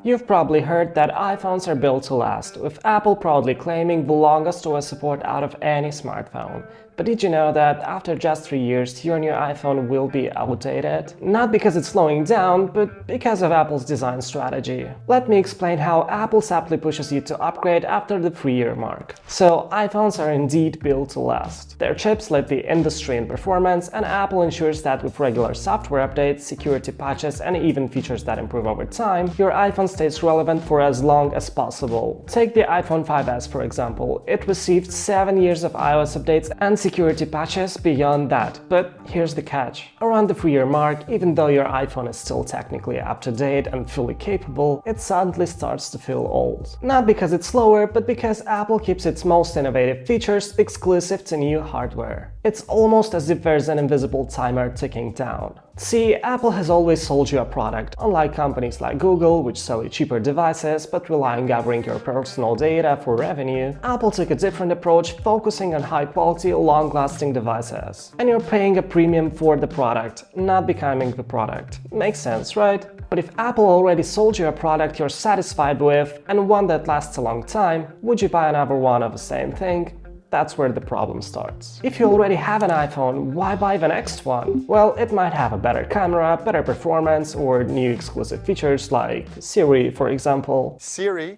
You've probably heard that iPhones are built to last, with Apple proudly claiming the longest OS support out of any smartphone. But did you know that after just 3 years, your new iPhone will be outdated? Not because it's slowing down, but because of Apple's design strategy. Let me explain how Apple subtly pushes you to upgrade after the 3-year mark. So, iPhones are indeed built to last. Their chips lead the industry in performance, and Apple ensures that with regular software updates, security patches, and even features that improve over time, your iPhone stays relevant for as long as possible. Take the iPhone 5S for example. It received 7 years of iOS updates and security patches beyond that. But here's the catch. Around the 3-year mark, even though your iPhone is still technically up to date and fully capable, it suddenly starts to feel old. Not because it's slower, but because Apple keeps its most innovative features exclusive to new hardware. It's almost as if there's an invisible timer ticking down. See, Apple has always sold you a product, unlike companies like Google, which sell you cheaper devices but rely on gathering your personal data for revenue. Apple took a different approach, focusing on high-quality, long-lasting devices. And you're paying a premium for the product, not becoming the product. Makes sense, right? But if Apple already sold you a product you're satisfied with, and one that lasts a long time, would you buy another one of the same thing? That's where the problem starts. If you already have an iPhone, why buy the next one? Well, it might have a better camera, better performance, or new exclusive features like Siri, for example. Siri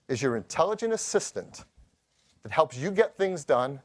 is your intelligent assistant that helps you get things done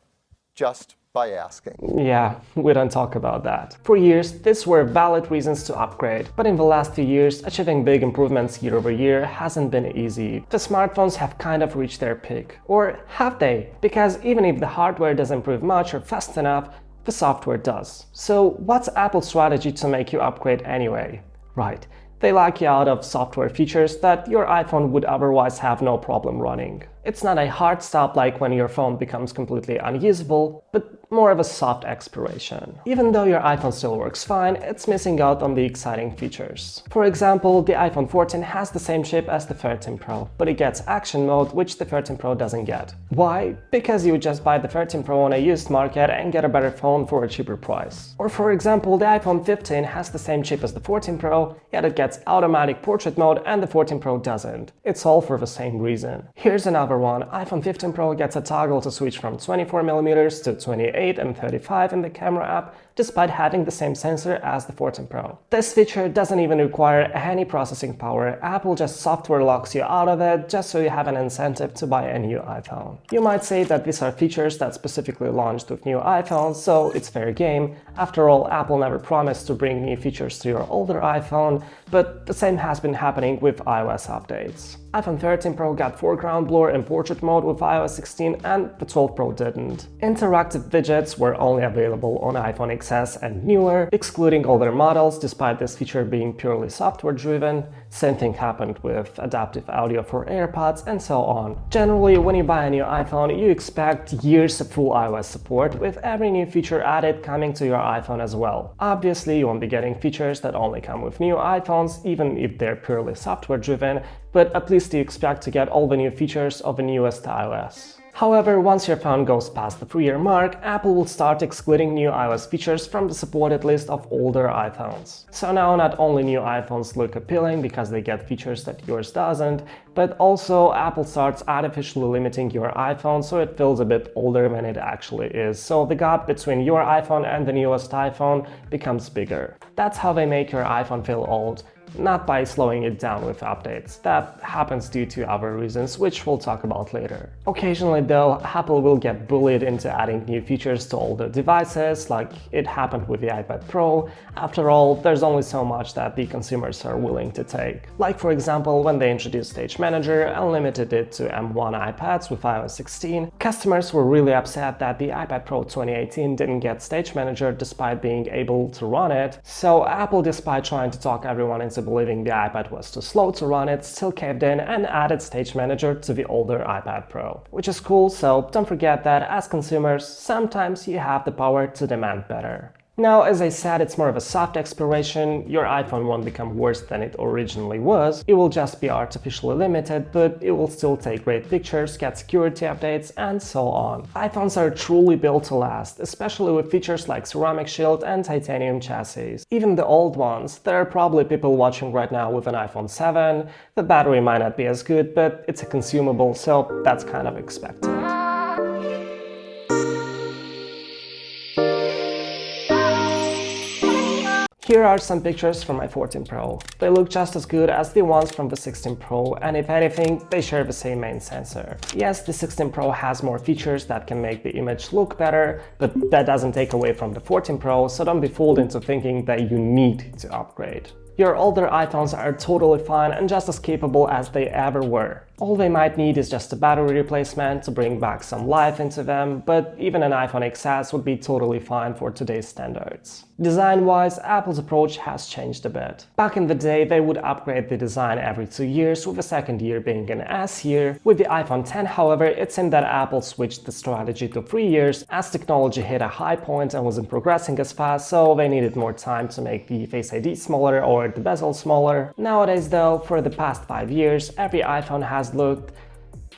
just by asking. Yeah, we don't talk about that. For years, these were valid reasons to upgrade, but in the last few years, achieving big improvements year over year hasn't been easy. The smartphones have kind of reached their peak. Or have they? Because even if the hardware doesn't improve much or fast enough, the software does. So what's Apple's strategy to make you upgrade anyway? Right, they lock you out of software features that your iPhone would otherwise have no problem running. It's not a hard stop like when your phone becomes completely unusable, but more of a soft expiration. Even though your iPhone still works fine, it's missing out on the exciting features. For example, the iPhone 14 has the same chip as the 13 Pro, but it gets action mode, which the 13 Pro doesn't get. Why? Because you would just buy the 13 Pro on a used market and get a better phone for a cheaper price. Or for example, the iPhone 15 has the same chip as the 14 Pro, yet it gets automatic portrait mode and the 14 Pro doesn't. It's all for the same reason. Here's another one. iPhone 15 Pro gets a toggle to switch from 24mm to 28 and 35 in the camera app, despite having the same sensor as the 14 Pro. This feature doesn't even require any processing power. Apple just software locks you out of it just so you have an incentive to buy a new iPhone. You might say that these are features that specifically launched with new iPhones, so it's fair game. After all, Apple never promised to bring new features to your older iPhone, but the same has been happening with iOS updates. iPhone 13 Pro got foreground blur in portrait mode with iOS 16 and the 12 Pro didn't. Interactive widgets were only available on iPhone XS and newer, excluding older models despite this feature being purely software driven. Same thing happened with adaptive audio for AirPods and so on. Generally, when you buy a new iPhone, you expect years of full iOS support, with every new feature added coming to your iPhone as well. Obviously, you won't be getting features that only come with new iPhones, even if they're purely software driven, but at least you expect to get all the new features of the newest iOS. However, once your phone goes past the 3-year mark, Apple will start excluding new iOS features from the supported list of older iPhones. So now not only new iPhones look appealing because they get features that yours doesn't, but also Apple starts artificially limiting your iPhone so it feels a bit older than it actually is. So the gap between your iPhone and the newest iPhone becomes bigger. That's how they make your iPhone feel old. Not by slowing it down with updates. That happens due to other reasons, which we'll talk about later. Occasionally though, Apple will get bullied into adding new features to older devices, like it happened with the iPad Pro. After all, there's only so much that the consumers are willing to take. Like for example, when they introduced Stage Manager and limited it to M1 iPads with iOS 16, customers were really upset that the iPad Pro 2018 didn't get Stage Manager despite being able to run it. So Apple, despite trying to talk everyone into believing the iPad was too slow to run it, still caved in and added Stage Manager to the older iPad Pro. Which is cool, so don't forget that as consumers, sometimes you have the power to demand better. Now, as I said, it's more of a soft expiration. Your iPhone won't become worse than it originally was. It will just be artificially limited, but it will still take great pictures, get security updates, and so on. iPhones are truly built to last, especially with features like ceramic shield and titanium chassis. Even the old ones, there are probably people watching right now with an iPhone 7. The battery might not be as good, but it's a consumable, so that's kind of expected. Here are some pictures from my 14 Pro. They look just as good as the ones from the 16 Pro, and if anything, they share the same main sensor. Yes, the 16 Pro has more features that can make the image look better, but that doesn't take away from the 14 Pro, so don't be fooled into thinking that you need to upgrade. Your older iPhones are totally fine and just as capable as they ever were. All they might need is just a battery replacement to bring back some life into them, but even an iPhone XS would be totally fine for today's standards. Design-wise, Apple's approach has changed a bit. Back in the day, they would upgrade the design every 2 years, with the second year being an S year. With the iPhone X, however, it seemed that Apple switched the strategy to 3 years as technology hit a high point and wasn't progressing as fast, so they needed more time to make the Face ID smaller or the bezel smaller. Nowadays though, for the past 5 years, every iPhone has looked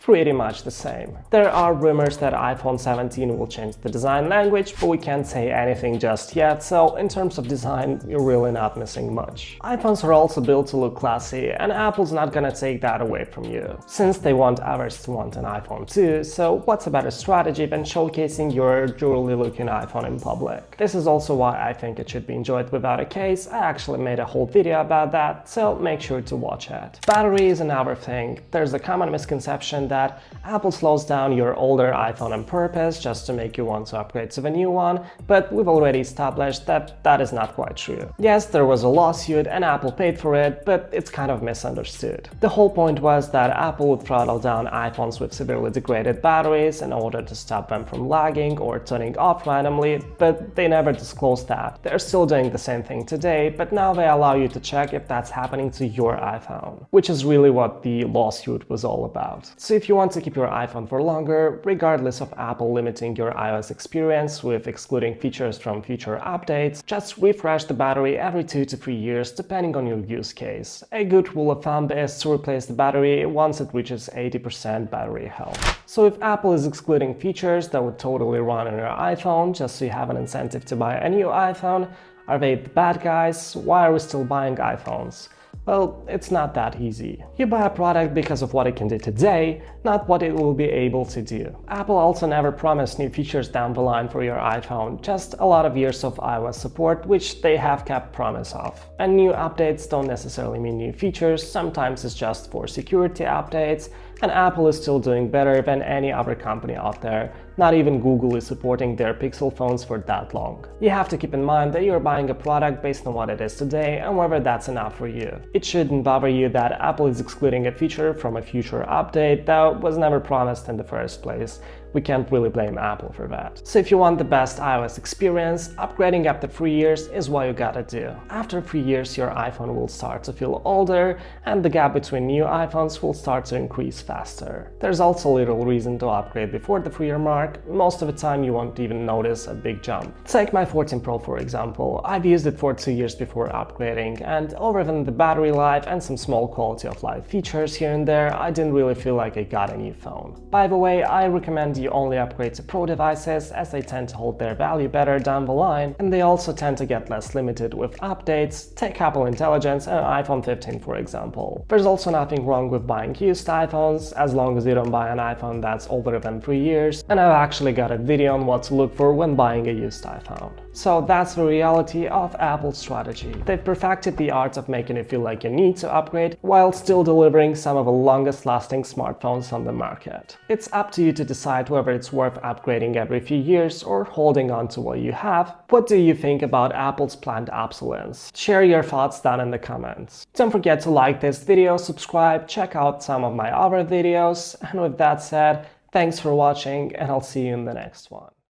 pretty much the same. There are rumors that iPhone 17 will change the design language, but we can't say anything just yet, so in terms of design, you're really not missing much. iPhones are also built to look classy, and Apple's not gonna take that away from you, since they want others to want an iPhone too, so what's a better strategy than showcasing your jewelry looking iPhone in public? This is also why I think it should be enjoyed without a case. I actually made a whole video about that, so make sure to watch it. Battery is another thing. There's a common misconception that Apple slows down your older iPhone on purpose just to make you want to upgrade to the new one, but we've already established that that is not quite true. Yes, there was a lawsuit and Apple paid for it, but it's kind of misunderstood. The whole point was that Apple would throttle down iPhones with severely degraded batteries in order to stop them from lagging or turning off randomly, but they never disclosed that. They're still doing the same thing today, but now they allow you to check if that's happening to your iPhone, which is really what the lawsuit was all about. So if you want to keep your iPhone for longer, regardless of Apple limiting your iOS experience with excluding features from future updates, just refresh the battery every 2 to 3 years depending on your use case. A good rule of thumb is to replace the battery once it reaches 80% battery health. So if Apple is excluding features that would totally run on your iPhone just so you have an incentive to buy a new iPhone, are they the bad guys? Why are we still buying iPhones? Well, it's not that easy. You buy a product because of what it can do today, not what it will be able to do. Apple also never promised new features down the line for your iPhone, just a lot of years of iOS support, which they have kept promise of. And new updates don't necessarily mean new features, sometimes it's just for security updates, and Apple is still doing better than any other company out there. Not even Google is supporting their Pixel phones for that long. You have to keep in mind that you're buying a product based on what it is today and whether that's enough for you. It shouldn't bother you that Apple is excluding a feature from a future update that was never promised in the first place. We can't really blame Apple for that. So if you want the best iOS experience, upgrading after 3 years is what you gotta do. After 3 years, your iPhone will start to feel older and the gap between new iPhones will start to increase faster. There's also little reason to upgrade before the 3-year mark. Most of the time you won't even notice a big jump. Take my 14 Pro for example. I've used it for 2 years before upgrading, and other than the battery life and some small quality of life features here and there, I didn't really feel like I got a new phone. By the way, I recommend you only upgrade to Pro devices as they tend to hold their value better down the line, and they also tend to get less limited with updates. Take Apple Intelligence and iPhone 15 for example. There's also nothing wrong with buying used iPhones, as long as you don't buy an iPhone that's older than 3 years, and I've actually got a video on what to look for when buying a used iPhone. So that's the reality of Apple's strategy. They've perfected the art of making it feel like you need to upgrade while still delivering some of the longest lasting smartphones on the market. It's up to you to decide whether it's worth upgrading every few years or holding on to what you have. What do you think about Apple's planned obsolescence? Share your thoughts down in the comments. Don't forget to like this video, subscribe, check out some of my other videos, and with that said, thanks for watching and I'll see you in the next one.